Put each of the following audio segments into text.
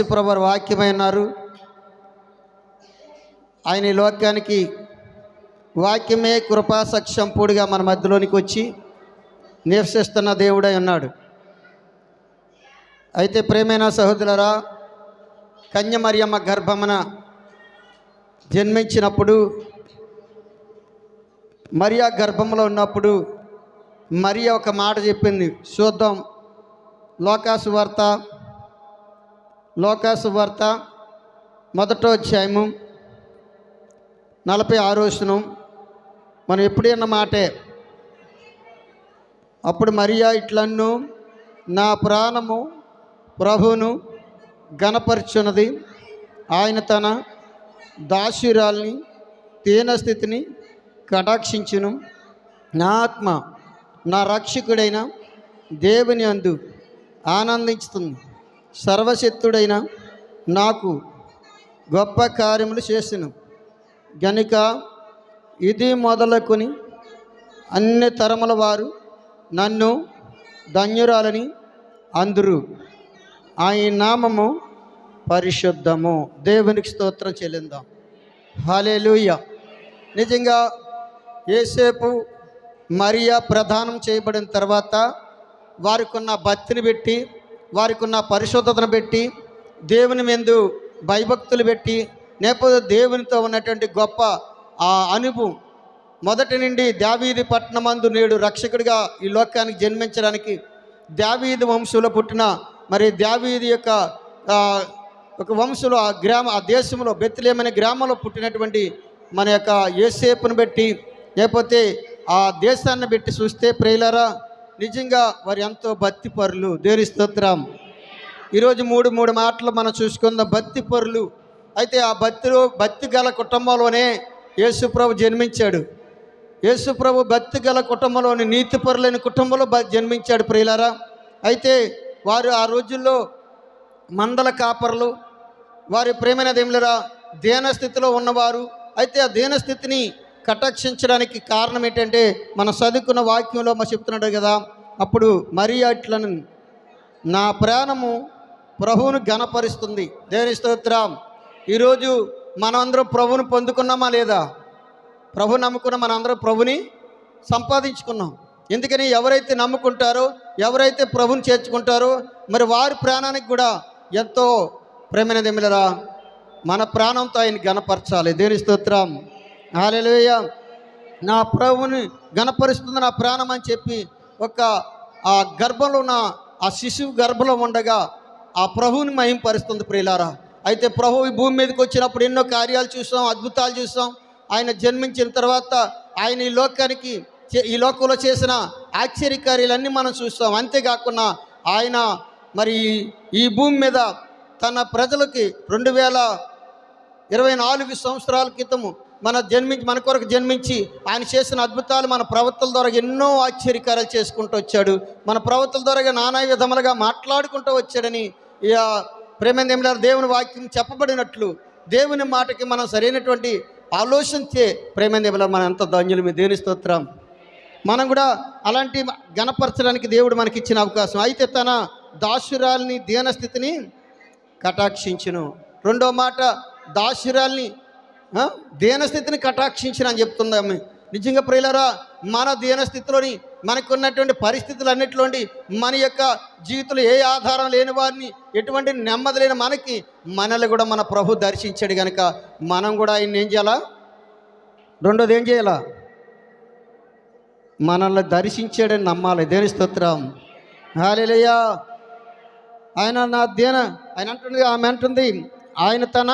యేసుప్రభు వారి వాక్యమై ఉన్నారు. ఆయన ఈ లోకానికి వాక్యమే కృపాసక్షంపుడిగా మన మధ్యలోనికి వచ్చి నివసిస్తున్న దేవుడై ఉన్నాడు. అయితే ప్రేమైన సహోదరులారా, కన్య మరియమ్మ గర్భమున జన్మించినప్పుడు, మరియా గర్భంలో ఉన్నప్పుడు మరియా ఒక మాట చెప్పింది. చూద్దాం. లోకాసు వార్త మొదటో అధ్యాయము 46వ వచనం. మనం ఎప్పుడైనా మాటే. అప్పుడు మరియా ఇట్లన్ను, నా ప్రాణము ప్రభువును ఘనపరచున్నది. ఆయన తన దాసురాల్ని దీనస్థితిని కటాక్షించును. నా ఆత్మ నా రక్షకుడైన దేవుని అందు ఆనందించుతుంది. సర్వశక్తుడైన నాకు గొప్ప కార్యములు చేస్తును గనుక ఇది మొదలుకొని అన్ని తరముల వారు నన్ను ధన్యురాలని అందురు. ఆయన నామము పరిశుద్ధము. దేవునికి స్తోత్రం చెల్లిందాం. హల్లెలూయా. నిజంగా యేసేపు మరియా ప్రదానం చేయబడిన తర్వాత వారికి ఉన్న భక్తిని పెట్టి, వారికి ఉన్న పరిశుద్ధతను పెట్టి, దేవుని యందు భయభక్తులు పెట్టి, లేకపోతే దేవునితో ఉన్నటువంటి గొప్ప ఆ అనుభవం మొదటి నుండి దావీదు పట్టణమందు నేడు రక్షకుడిగా ఈ లోకానికి జన్మించడానికి దావీదు వంశంలో పుట్టిన మరి దావీదు యొక్క ఒక వంశంలో ఆ దేశంలో బెత్లెహేము అనే గ్రామంలో పుట్టినటువంటి మన యొక్క యేసేపును బట్టి, లేకపోతే ఆ దేశాన్ని బట్టి చూస్తే ప్రియులారా, నిజంగా వారు ఎంతో భక్తిపరులు. దేవుని స్తోత్రం. ఈరోజు మూడు మాటలు మనం చూసుకుందాం. భక్తిపరులు. అయితే ఆ భక్తి గల కుటుంబంలోనే యేసుప్రభు జన్మించాడు. యేసుప్రభు భక్తి గల కుటుంబంలోని నీతిపరులైన కుటుంబంలో జన్మించాడు ప్రియులారా. అయితే వారు ఆ రోజుల్లో మందల కాపరులు, వారి ప్రేమైన దేవులరా దీనస్థితిలో ఉన్నవారు. అయితే ఆ దీనస్థితిని కటాక్షించడానికి కారణం ఏంటంటే, మనం చదువుకున్న వాక్యంలో మనం చెప్తున్నాడు కదా, అప్పుడు మరియా ఇట్లను, నా ప్రాణము ప్రభువును ఘనపరుస్తుంది. దేవుని స్తోత్రం. ఈరోజు మనందరం ప్రభువుని పొందుకున్నామా లేదా? ప్రభు నమ్ముకున్న మనందరం ప్రభుని సంపాదించుకున్నాం. ఎందుకని ఎవరైతే నమ్ముకుంటారో, ఎవరైతే ప్రభుని చేర్చుకుంటారో, మరి వారి ప్రాణానికి కూడా ఎంతో ప్రేమైన దేవులరా మన ప్రాణంతో ఆయన ఘనపరచాలి. దేవుని స్తోత్రం. హల్లెలూయా. నా ప్రభుని ఘనపరుస్తుంది నా ప్రాణం అని చెప్పి ఆ గర్భంలో ఉన్న ఆ శిశువు గర్భంలో ఉండగా ఆ ప్రభువుని మహింపరుస్తుంది ప్రియులారా. అయితే ప్రభు ఈ భూమి మీదకి వచ్చినప్పుడు ఎన్నో కార్యాలు చూసాం, అద్భుతాలు చూసాం. ఆయన జన్మించిన తర్వాత ఆయన ఈ లోకంలో చేసిన ఆశ్చర్యకార్యాలన్నీ మనం చూస్తాం. అంతేకాకుండా ఆయన మరి ఈ భూమి మీద తన ప్రజలకి 2024 సంవత్సరాల క్రితము మన కొరకు జన్మించి ఆయన చేసిన అద్భుతాలు మన ప్రవక్తల ద్వారా ఎన్నో ఆశ్చర్యకార్యాలు చేసుకుంటూ వచ్చాడు. మన ప్రవక్తల ద్వారా నానా విధములుగా మాట్లాడుకుంటూ వచ్చాడని ప్రేమ దేవుని వాక్యం చెప్పబడినట్లు దేవుని మాటకి మనం సరైనటువంటి ఆలోచించే ప్రేమ మనం ఎంత ధన్యులమే. దేవుని స్తోత్రం. మనం కూడా అలాంటి ఘనపరచడానికి దేవుడు మనకిచ్చిన అవకాశం. అయితే తన దాసురాల్ని దీనస్థితిని కటాక్షించును. రెండో మాట, దాసురాల్ని దీనస్థితిని కటాక్షించిన అని చెప్తుందాము. నిజంగా ప్రియులారా, మన దీనస్థితిలోని మనకున్నటువంటి పరిస్థితులు అన్నిటిలోని మన యొక్క జీవితంలో ఏ ఆధారం లేని వారిని, ఎటువంటి నెమ్మది లేని మనల్ని కూడా మన ప్రభు దర్శించాడు కనుక మనం కూడా ఆయన ఏం చేయాలా? రెండోది ఏం చేయాలా? మనల్ని దర్శించాడని నమ్మాలి. దేవుని స్తోత్రం. హల్లెలూయా. ఆయన ఆమె అంటుంది, ఆయన తన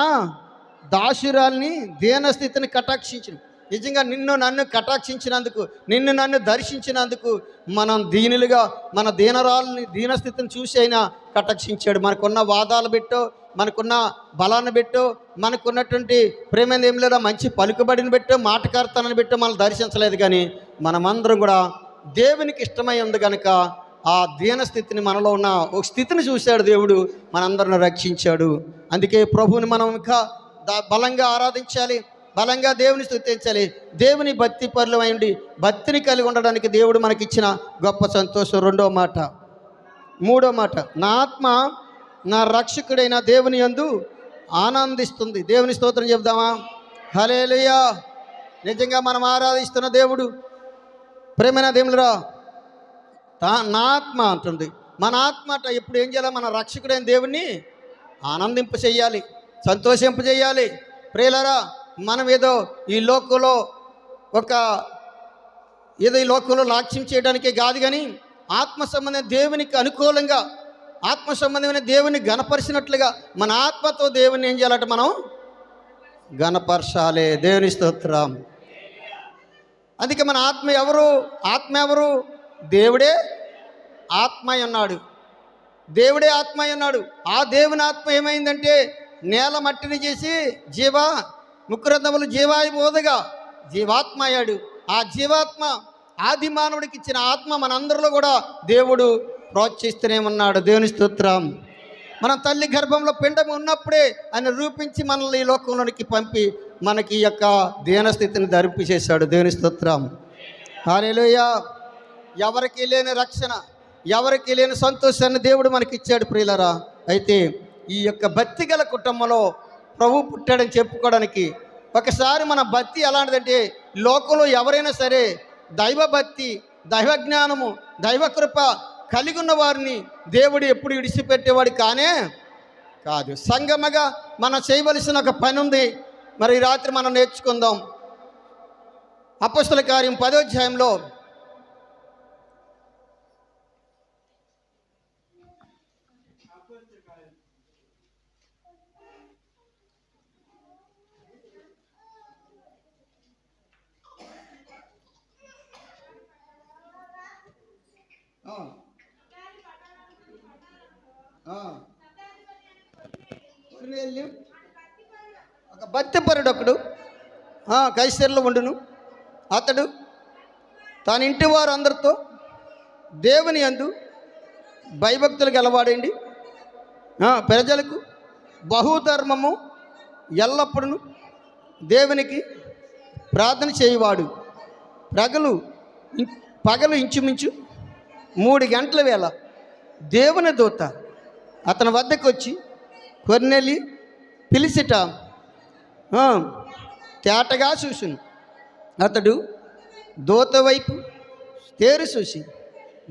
దాసురాల్ని దీనస్థితిని కటాక్షించిన. నిజంగా నిన్ను నన్ను కటాక్షించినందుకు, నిన్ను నన్ను దర్శించినందుకు మనం దీనులుగా మన దీనస్థితిని చూసి అయినా కటాక్షించాడు. మనకున్న వాదాలు పెట్టో, మనకున్న బలాన్ని పెట్టో, మనకున్నటువంటి ప్రేమ ఏం లేదా మంచి పలుకుబడిని పెట్టో, మాటకార్తనాన్ని పెట్టో మనం దర్శించలేదు. కానీ మనమందరం కూడా దేవునికి ఇష్టమై ఉంది కనుక ఆ దీనస్థితిని, మనలో ఉన్న ఒక స్థితిని చూశాడు దేవుడు, మనందరిని రక్షించాడు. అందుకే ప్రభువుని మనం ఇంకా బలంగా ఆరాధించాలి, బలంగా దేవుని స్తుతించాలి. దేవుని భక్తి పరులమైండి భక్తిని కలిగి ఉండడానికి దేవుడు మనకిచ్చిన గొప్ప సంతోషం. రెండో మాట. మూడో మాట, నా ఆత్మ నా రక్షకుడైన దేవుని యందు ఆనందిస్తుంది. దేవుని స్తోత్రం చెప్దామా? హల్లెలూయా. నిజంగా మనం ఆరాధిస్తున్న దేవుడు, ప్రేమైన దేవులరా, నా ఆత్మ అంటుంది. మన ఆత్మ అట ఎప్పుడు ఏం చేయాలి? మన రక్షకుడైన దేవుణ్ణి ఆనందింప చెయ్యాలి, సంతోషింప చెయ్యాలి. ప్రియులారా, మనం ఏదో ఈ లోకంలో ఈ లోకంలో లాక్ష్యం చేయడానికే కాదు, కానీ ఆత్మ సంబంధమైన దేవునికి అనుకూలంగా, ఆత్మ సంబంధమైన దేవుని గణపరిచినట్లుగా మన ఆత్మతో దేవుని ఏం చేయాలంటే మనం గణపరచాలి. దేవుని స్తోత్రం. అందుకే మన ఆత్మ ఎవరు? దేవుడే ఆత్మ ఉన్నాడు. దేవుడే ఆత్మ ఉన్నాడు. ఆ దేవుని ఆత్మ ఏమైందంటే నేల మట్టిని చేసి ముక్కురంధ్రములు జీవాయి బోధగా జీవాత్మ అయ్యాడు. ఆ జీవాత్మ ఆది మానవుడికి ఇచ్చిన ఆత్మ మనందరిలో కూడా దేవుడు ప్రోత్సహిస్తూనే ఉన్నాడు. దేవుని స్తోత్రం. మనం తల్లి గర్భంలో పిండం ఉన్నప్పుడే ఆయన రూపించి మనల్ని ఈ లోకంలోనికి పంపి మనకి ఈ యొక్క దీనస్థితిని ధరింపి చేశాడు. దేవుని స్తోత్రం. హల్లెలూయా. ఎవరికి లేని రక్షణ, ఎవరికి లేని సంతోషాన్ని దేవుడు మనకిచ్చాడు ప్రియులరా. అయితే ఈ యొక్క భక్తి గల కుటుంబంలో ప్రభు పుట్టాడని చెప్పుకోవడానికి ఒకసారి మన భక్తి ఎలాంటిదంటే, లోకంలో ఎవరైనా సరే దైవభక్తి, దైవజ్ఞానము, దైవకృప కలిగి ఉన్న వారిని దేవుడు ఎప్పుడు విడిచిపెట్టేవాడు కాదు. సంగమగా మనం చేయవలసిన ఒక పని ఉంది. మరి ఈ రాత్రి మనం నేర్చుకుందాం. అపొస్తలుల కార్యం 10వ అధ్యాయంలో ఒక భక్తిపరుడు ఒకడు కైసరులో ఉండును. అతడు తన ఇంటి వారు అందరితో దేవుని యందు భయభక్తులు గలవాడండి. ప్రజలకు బహుధర్మము ఎల్లప్పుడూ దేవునికి ప్రార్థన చేయవాడు. పగలు ఇంచుమించు 3 గంటల వేళ దేవుని దూత అతని వద్దకు వచ్చి కొర్నేలి పిలిచిట తేటగా చూసును. అతడు దూత వైపు తేరి చూసి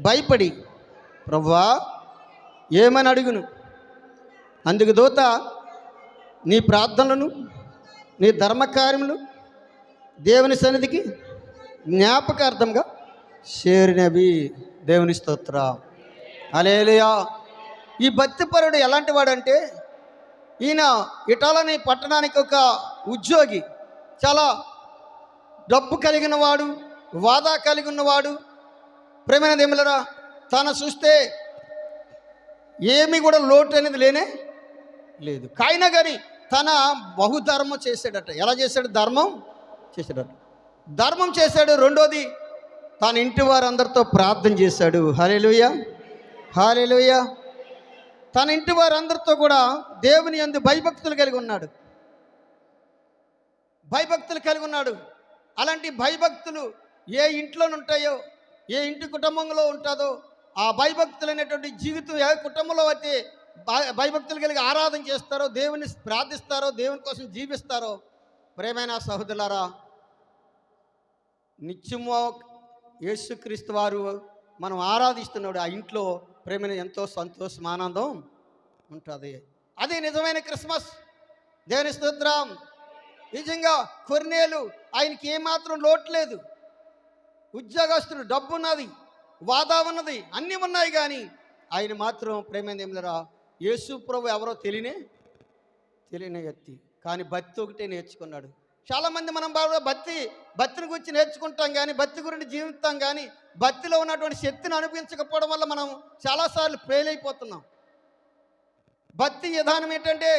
భయపడి, ప్రభువా ఏమని అడుగును. అందుకు దూత, నీ ప్రార్థనలను, నీ ధర్మకార్యములు దేవుని సన్నిధికి జ్ఞాపకార్థంగా చేరినవి. దేవుని స్తోత్రం. హల్లెలూయా. ఈ భక్తిపరుడు ఎలాంటి వాడంటే, ఈయన ఇటాలని పట్టణానికి ఒక ఉద్యోగి, చాలా డబ్బు కలిగిన వాడు, వాదా కలిగి ఉన్నవాడు. ప్రేమైన దేవులారా, తను చూస్తే ఏమీ కూడా లోటు అనేది లేదు. కాయినా కానీ తన బహుధర్మం చేశాడట. ఎలా చేశాడు? ధర్మం చేశాడు. రెండోది, తన ఇంటి వారందరితో ప్రార్థన చేశాడు. హల్లెలూయా, హల్లెలూయా. తన ఇంటి వారందరితో కూడా దేవుని యందు భయభక్తులు కలిగి ఉన్నాడు. అలాంటి భయభక్తులు ఏ ఇంట్లో ఉంటాయో, ఏ ఇంటి కుటుంబంలో ఉంటుందో, ఆ భయభక్తులైనటువంటి జీవితం ఏ కుటుంబంలో అయితే భయభక్తులు కలిగి ఆరాధన చేస్తారో, దేవుని ప్రార్థిస్తారో, దేవుని కోసం జీవిస్తారో, ప్రేమైన సహోదరులారా, నిత్యము యేసుక్రీస్తు వారు మనం ఆరాధిస్తున్నాడు. ఆ ఇంట్లో ప్రేమైన ఎంతో సంతోషం, ఆనందం ఉంటుంది. అదే నిజమైన క్రిస్మస్. దేవుని స్తోత్రం. నిజంగా కొర్నేలు ఆయనకి ఏమాత్రం లోటు లేదు. ఉద్యోగస్తుడు, డబ్బు ఉన్నది, వాదా ఉన్నది, అన్నీ ఉన్నాయి. కానీ ఆయన మాత్రం ప్రేమైన దేవులారా, యేసు ప్రభు ఎవరో తెలియని వ్యక్తి. కానీ భక్తి ఒకటే నేర్చుకున్నాడు. చాలామంది మనం బాగా భక్తిని గురించి నేర్చుకుంటాం, కానీ భక్తి గురించి జీవిస్తాం, కానీ భక్తిలో ఉన్నటువంటి శక్తిని అనిపించకపోవడం వల్ల మనం చాలాసార్లు ఫెయిల్ అయిపోతున్నాం. భక్తి విధానం ఏంటంటే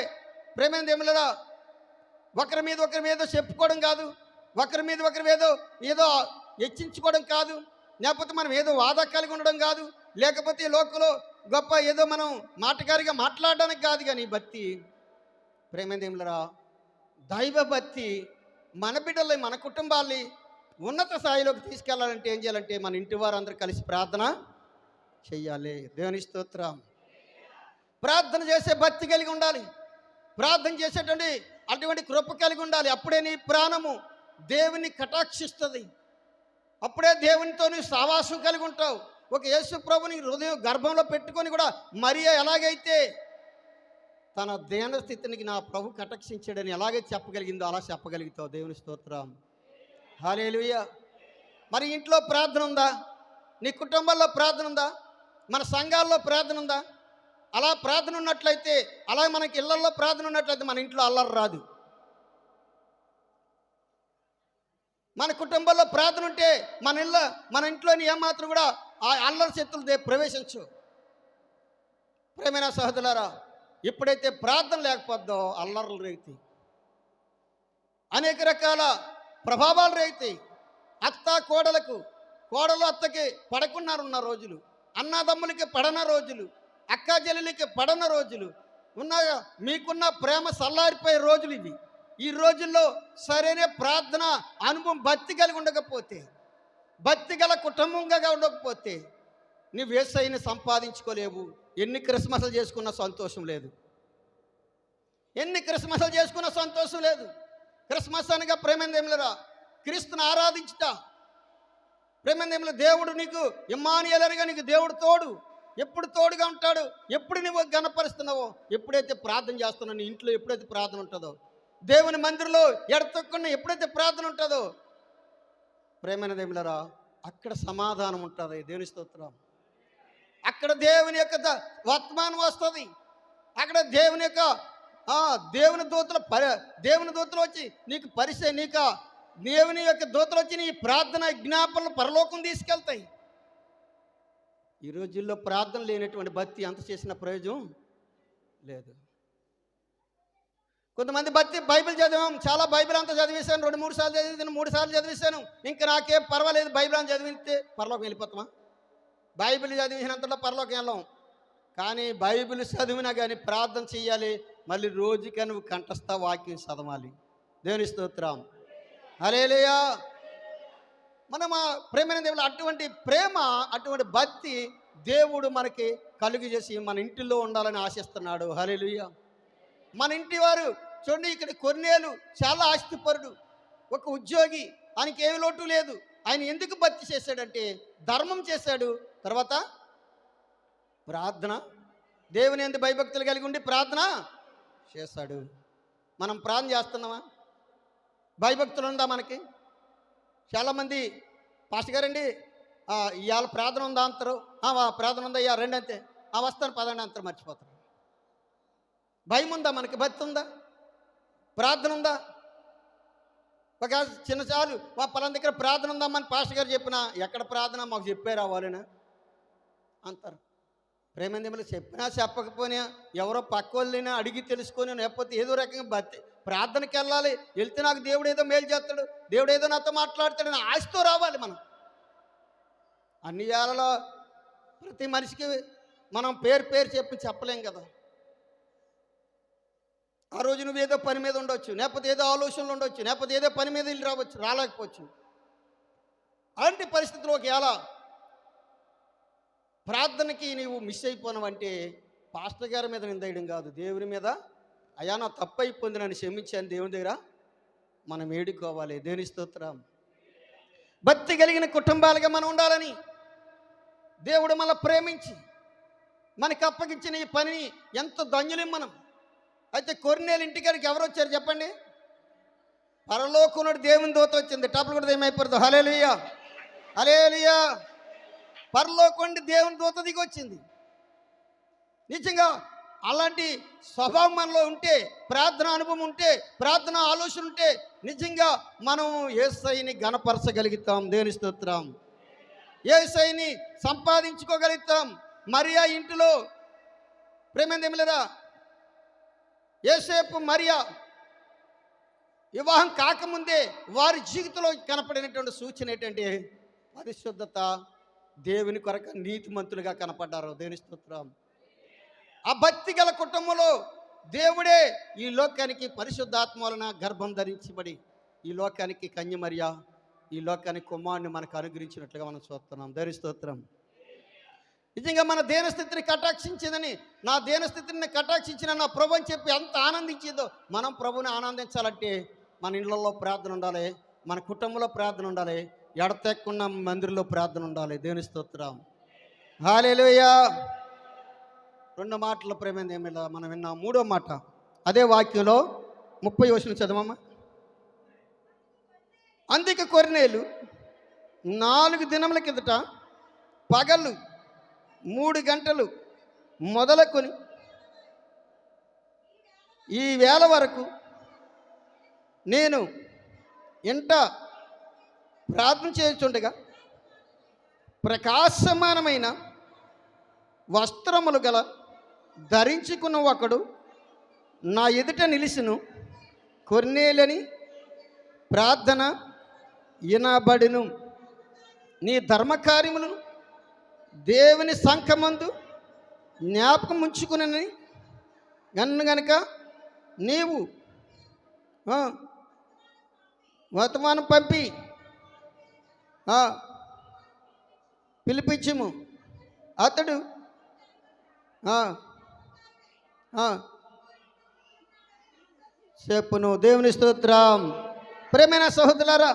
ప్రేమైన దేవులారా, ఒకరి మీద చెప్పుకోవడం కాదు, ఒకరి మీద ఏదో హెచ్చించుకోవడం కాదు, లేకపోతే మనం ఏదో వాదా కలిగి ఉండడం కాదు, లేకపోతే లోకంలో గొప్ప ఏదో మనం మాటగారిగా మాట్లాడడానికి కాదు. కానీ భక్తి ప్రేమైన దేవులారా, దైవ భక్తి మన బిడ్డల్ని, మన కుటుంబాల్ని ఉన్నత స్థాయిలోకి తీసుకెళ్లాలంటే ఏం చేయాలంటే మన ఇంటి వారందరూ కలిసి ప్రార్థన చెయ్యాలి. దేవుని స్తోత్రం. ప్రార్థన చేసే భక్తి కలిగి ఉండాలి. ప్రార్థన చేసేటువంటి అటువంటి కృప కలిగి ఉండాలి. అప్పుడే నీ ప్రాణము దేవుని కటాక్షిస్తుంది. అప్పుడే దేవునితో నీవు సావాసం కలిగి ఉంటావు. ఒక యేసు ప్రభుని హృదయం గర్భంలో పెట్టుకొని కూడా మరియా ఎలాగైతే తన దేన స్థితిని నా ప్రభు కటాక్షించాడని ఎలాగైతే చెప్పగలిగిందో అలా చెప్పగలుగుతావు. దేవుని స్తోత్రం, హల్లెలూయా. మరి ఇంట్లో ప్రార్థన ఉందా? నీ కుటుంబంలో ప్రార్థన ఉందా? మన సంఘాల్లో ప్రార్థన ఉందా? అలా ప్రార్థన ఉన్నట్లయితే, అలా మనకి ఇళ్లలో ప్రార్థన ఉన్నట్లయితే మన ఇంట్లో అల్లరి రాదు. మన కుటుంబంలో ప్రార్థన ఉంటే మన ఇంట్లోని ఏమాత్రం కూడా ఆ అల్లరి శక్తులు ప్రవేశించు. ప్రేమైన సహోదరులారా, ఎప్పుడైతే ప్రార్థన లేకపోద్దో అల్లర్లు రేగుతాయి, అనేక రకాల ప్రభావాలు రేగుతాయి. అత్త కోడలకు, కోడలు అత్తకి పడకున్నారున్న రోజులు, అన్నదమ్ములకి పడన రోజులు, అక్క చెల్లెలకి పడన రోజులు ఉన్నాయా? మీకున్న ప్రేమ సల్లారిపోయే రోజులు ఇవి. ఈ రోజుల్లో సరైన ప్రార్థన అనుభవం భక్తి కలిగి ఉండకపోతే, భక్తి గల కుటుంబంగా ఉండకపోతే నువ్వు యేసయ్యని సంపాదించుకోలేవు. ఎన్ని క్రిస్మస్లు చేసుకున్న సంతోషం లేదు, ఎన్ని క్రిస్మస్లు చేసుకున్న సంతోషం లేదు. క్రిస్మస్ అనగా ప్రేమేందేమిలరా, క్రీస్తుని ఆరాధించుట. ప్రేమేందేమిల దేవుడు నీకు ఇమ్మానుయేలు అనగా నీకు దేవుడు తోడు, ఎప్పుడు తోడుగా ఉంటాడు. ఎప్పుడు నువ్వు గణపరుస్తున్నావో, ఎప్పుడైతే ప్రార్థన చేస్తున్నావు, నీ ఇంట్లో ఎప్పుడైతే ప్రార్థన ఉంటుందో, దేవుని మందిరంలో ఎడతొక్కున్న ఎప్పుడైతే ప్రార్థన ఉంటుందో, ప్రేమేందేమిలరా, అక్కడ సమాధానం ఉంటుంది. దేవుని స్తోత్రం. అక్కడ దేవుని యొక్క వర్తమానం వస్తుంది. అక్కడ దేవుని యొక్క దేవుని దూతలు వచ్చి నీకు దేవుని యొక్క దూతలు వచ్చి నీ ప్రార్థన జ్ఞాపనలు పరలోకం తీసుకెళ్తాయి. ఈ రోజుల్లో ప్రార్థన లేనటువంటి భక్తి అంత చేసిన ప్రయోజనం లేదు. కొంతమంది భక్తి బైబిల్ చదివాం, చాలా బైబిల్ అంతా చదివేశాను, 2-3 సార్లు చదివాను, 3 సార్లు చదివేశాను, ఇంకా నాకేం పర్వాలేదు, బైబిల్ అని చదివితే పరలోకం వెళ్ళిపోతామా? బైబిల్ చదివినంతలో పరలోకం వెళ్ళాం. కానీ బైబిల్ చదివినా కానీ ప్రార్థన చెయ్యాలి. మళ్ళీ రోజుకి నువ్వు కంఠస్థ వాక్యం చదవాలి. దేవుని స్తోత్రం, హల్లెలూయా. మనం ప్రేమైన దేవుడు అటువంటి ప్రేమ, అటువంటి భక్తి దేవుడు మనకి కలుగు చేసి మన ఇంటిలో ఉండాలని ఆశిస్తున్నాడు. హల్లెలూయా. మన ఇంటి వారు చూడండి, ఇక్కడ కొన్నేళ్ళు చాలా ఆస్తిపరుడు, ఒక ఉద్యోగి, ఆయనకి ఏమి లోటు లేదు. ఆయన ఎందుకు భక్తి చేశాడంటే ధర్మం చేశాడు, తర్వాత ప్రార్థన, దేవుని యందు భయభక్తులు కలిగి ఉండి ప్రార్థన చేశాడు. మనం ప్రార్థన చేస్తున్నామా? భయభక్తులు ఉందా మనకి? చాలామంది పాస్టర్ గారండి ఇవాళ ప్రార్థన ఉందా అంటారు, ప్రార్థన ఉందా ఇవాళ రెండు అంతే, వస్తాను పదండి అంటారు, మర్చిపోతారు. భయం ఉందా మనకి? భక్తి ఉందా? ప్రార్థన ఉందా? ఒక చిన్నసార్లు పలానా దగ్గర ప్రార్థన ఉందామని పాస్టర్ గారు చెప్పినా, ఎక్కడ ప్రార్థన మాకు చెప్పే రావాలినా అంటారు. ప్రేమందేమో చెప్పినా చెప్పకపోయినా ఎవరో పక్క వాళ్ళైనా అడిగి తెలుసుకొని, లేకపోతే ఏదో రకంగా భక్తి ప్రార్థనకి వెళ్ళాలి, వెళ్తే నాకు దేవుడు ఏదో మేలు చేస్తాడు, దేవుడు ఏదో నాతో మాట్లాడతాడని ఆశతో రావాలి. మనం అన్ని వేళలో ప్రతి మనిషికి మనం పేరు చెప్పి చెప్పలేం కదా. ఆ రోజు నువ్వు ఏదో పని మీద ఉండొచ్చు, లేకపోతే ఏదో ఆలోచనలు ఉండొచ్చు, లేకపోతే ఏదో పని మీద వెళ్ళి రాలేకపోవచ్చు. అలాంటి పరిస్థితుల్లో ఒకవేళ ప్రార్థనకి నీవు మిస్ అయిపోయినావంటే పాస్టర్ గారి మీద నిందేయడం కాదు, దేవుని మీద, అయ్యా నా తప్పు అయిపోయింది, నన్ను క్షమించాను దేవుని దగ్గర మనం ఏడుకోవాలి. దేవుని స్తోత్రం. భక్తి కలిగిన కుటుంబాలుగా మనం ఉండాలని దేవుడు మనల్ని ప్రేమించి మనకి అప్పగించిన ఈ పనిని ఎంత ధన్యులం మనం. అయితే కొన్నేళ్ళ ఇంటికాడికి ఎవరు వచ్చారు చెప్పండి? పరలోకమునుడు దేవుని దూత వచ్చింది. టప్పులు కూడా ఏమైపోతుంది. హల్లెలూయా, హల్లెలూయా. పరలోకం దేవుని దూత దిగి వచ్చింది. నిజంగా అలాంటి స్వభావం మనలో ఉంటే, ప్రార్థన అనుభవం ఉంటే, ప్రార్థన ఆలోచన ఉంటే నిజంగా మనం యేసయ్యని ఘనపరచగలుగుతాం. దేవుని స్తోత్రం. యేసయ్యని సంపాదించుకోగలుగుతాం. మరియా ఇంటిలో ప్రేమేందేమిలేదా, యోసేపు మరియా వివాహం కాకముందే వారి జీవితంలో కనపడినటువంటి సూచన ఏంటంటే పరిశుద్ధత, దేవుని కొరకు నీతిమంతులుగా కనపడ్డారు. దేవుని స్తోత్రం. ఆ భక్తి గల కుటుంబంలో దేవుడే ఈ లోకానికి పరిశుద్ధాత్మ వలన గర్భం ధరించబడి ఈ లోకానికి కన్యమరియా, ఈ లోకానికి కుమారుని మనకు అనుగ్రహించినట్లుగా మనం చూస్తున్నాం. దేవుని స్తోత్రం. నిజంగా మన దేనస్థితిని కటాక్షించిందని, నా దేనస్థితిని కటాక్షించిన నా ప్రభు అని చెప్పి ఎంత ఆనందించిందో, మనం ప్రభుని ఆనందించాలంటే మన ఇళ్ళల్లో ప్రార్థన ఉండాలి, మన కుటుంబంలో ప్రార్థన ఉండాలి, ఎడతెక్కకుండా మందిరంలో ప్రార్థన ఉండాలి. దేవుని స్తోత్రం. హల్లెలూయా. 2 మాటల ప్రేమ ఏమిలా మనం విన్నాం. 3వ మాట అదే వాక్యంలో 30 వచనం చదవమ్మా. అందుకే కొర్నేలు 4 దినముల కిందట పగలు 3 గంటలు మొదలుకొని ఈ వేళ వరకు నేను ఇంట ప్రార్థన చేస్తుండగా ప్రకాశమానమైన వస్త్రములు గల ధరించుకున్న ఒకడు నా ఎదుట నిలిసిను. కొర్నేలని ప్రార్థన వినబడును. నీ ధర్మకార్యములను దేవుని సంఘమందు జ్ఞాపకం ఉంచుకునని గనుక నీవు వర్తమానం పంపి పిలిపించుము. అతడు చెప్పును. దేవుని స్తోత్రం. ప్రేమైన సహోదరులారా,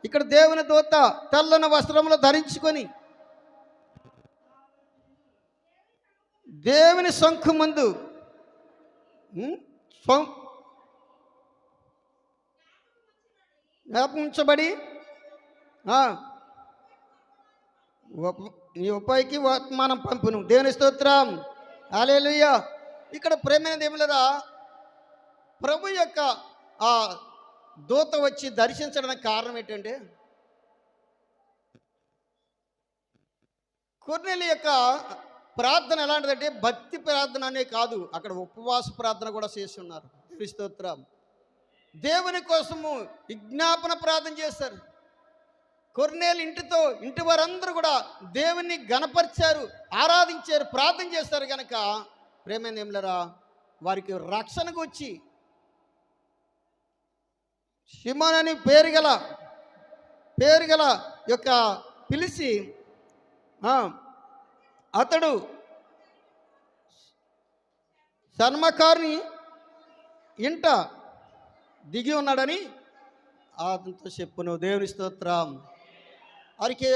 ఇక్కడ దేవుని దూత తెల్లని వస్త్రములు ధరించుకొని దేవుని శంఖు ముందు ఉంచబడి నీ ఉపాయికి వర్తమానం పంపును. దేవుని స్తోత్రం. హల్లెలూయా. ఇక్కడ ప్రేమైన దేవులరా, ప్రభు యొక్క ఆ దూత వచ్చి దర్శించడానికి కారణం ఏంటంటే, కొర్నేలు యొక్క ప్రార్థన ఎలాంటిదంటే భక్తి ప్రార్థన అనే కాదు, అక్కడ ఉపవాస ప్రార్థన కూడా చేసి ఉన్నారు. దేవుని స్తోత్రం. దేవుని కోసము విజ్ఞాపన ప్రార్థన చేశారు. కొర్నేలు ఇంటి వారందరూ కూడా దేవుని గణపరిచారు, ఆరాధించారు, ప్రార్థన చేశారు. కనుక ప్రేమైన ఏమిలరా, వారికి రక్షణకు వచ్చి షిమోన్ అని పేరు గల యొక్క పిలిచి అతడు చర్మకారుని ఇంట దిగి ఉన్నాడని అతనితో చెప్పును. దేవుని స్తోత్రం. వారికి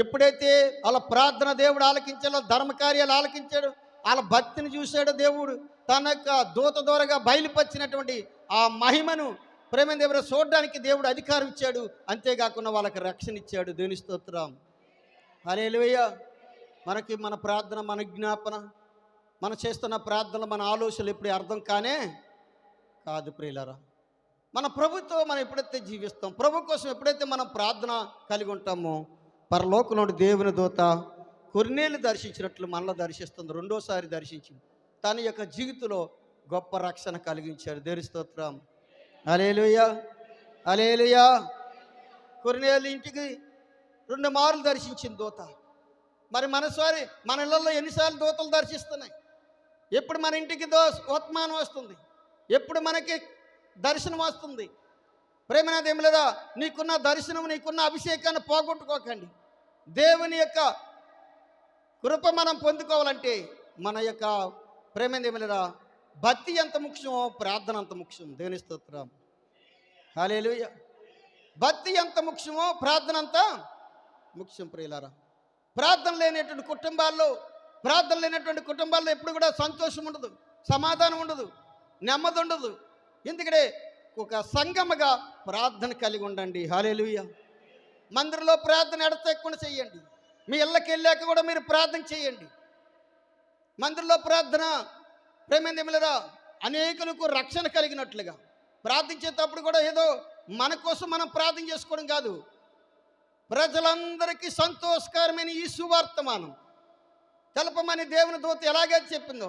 ఎప్పుడైతే వాళ్ళ ప్రార్థన దేవుడు ఆలకించాడో, ధర్మకార్యాలు ఆలకించాడు, వాళ్ళ భక్తిని చూశాడు దేవుడు, తన యొక్క దూత ద్వారాగా బయలుపరిచినటువంటి ఆ మహిమను ప్రేమ దేవుడు చూడడానికి దేవుడు అధికారం ఇచ్చాడు. అంతేకాకుండా వాళ్ళకి రక్షణ ఇచ్చాడు. దేవుని స్తోత్రం. హల్లెలూయా. మనకి మన ప్రార్థన, మన జ్ఞాపన, మనం చేస్తున్న ప్రార్థనలు, మన ఆలోచనలు ఎప్పుడు అర్థం కాదు ప్రియులారా. మన ప్రభుతో మనం ఎప్పుడైతే జీవిస్తాం, ప్రభు కోసం ఎప్పుడైతే మనం ప్రార్థన కలిగి ఉంటామో, పరలోకం నుండి దేవుని దూత కొర్నేలు దర్శించినట్లు మనలో దర్శిస్తుంది. 2వసారి దర్శించింది. తన యొక్క జీవితంలో గొప్ప రక్షణ కలిగించాడు. దేవుని స్తోత్రం. హల్లెలూయా. హల్లెలూయా. కొర్నేలు ఇంటికి 2 మార్లు దర్శించింది దూత. మరి మన ఇళ్ళల్లో ఎన్నిసార్లు దూతలు దర్శిస్తున్నాయి? ఎప్పుడు మన ఇంటికి వర్తమానం వస్తుంది? ఎప్పుడు మనకి దర్శనం వస్తుంది? ప్రేమనాథ ఏం లేదా, నీకున్న దర్శనం, నీకున్న అభిషేకాన్ని పోగొట్టుకోకండి. దేవుని యొక్క కృప మనం పొందుకోవాలంటే మన యొక్క ప్రేమేంది ఏమి లేదా, భక్తి ఎంత ముఖ్యమో ప్రార్థన అంత ముఖ్యం. దేవుని స్తోత్రం. హల్లెలూయా. భక్తి ఎంత ముఖ్యమో ప్రార్థన అంత ముఖ్యం ప్రియులారా. ప్రార్థన లేనటువంటి కుటుంబాల్లో ఎప్పుడు కూడా సంతోషం ఉండదు, సమాధానం ఉండదు, నెమ్మది ఉండదు. ఎందుకంటే ఒక సంగమగా ప్రార్థన కలిగి ఉండండి. హల్లెలూయా. మందిరంలో ప్రార్థన ఎడతెక్కకుండా చేయండి. మీ ఇళ్ళకి వెళ్ళాక కూడా మీరు ప్రార్థన చేయండి. మందిరంలో ప్రార్థన ప్రేమేందేమిలరా అనేకులకు రక్షణ కలిగినట్లుగా ప్రార్థించేటప్పుడు కూడా ఏదో మన కోసం మనం ప్రార్థన చేసుకోవడం కాదు, ప్రజలందరికీ సంతోషకరమైన ఈ సువార్తమానం తెలపమని దేవుని దూత ఎలాగైతే చెప్పిందో,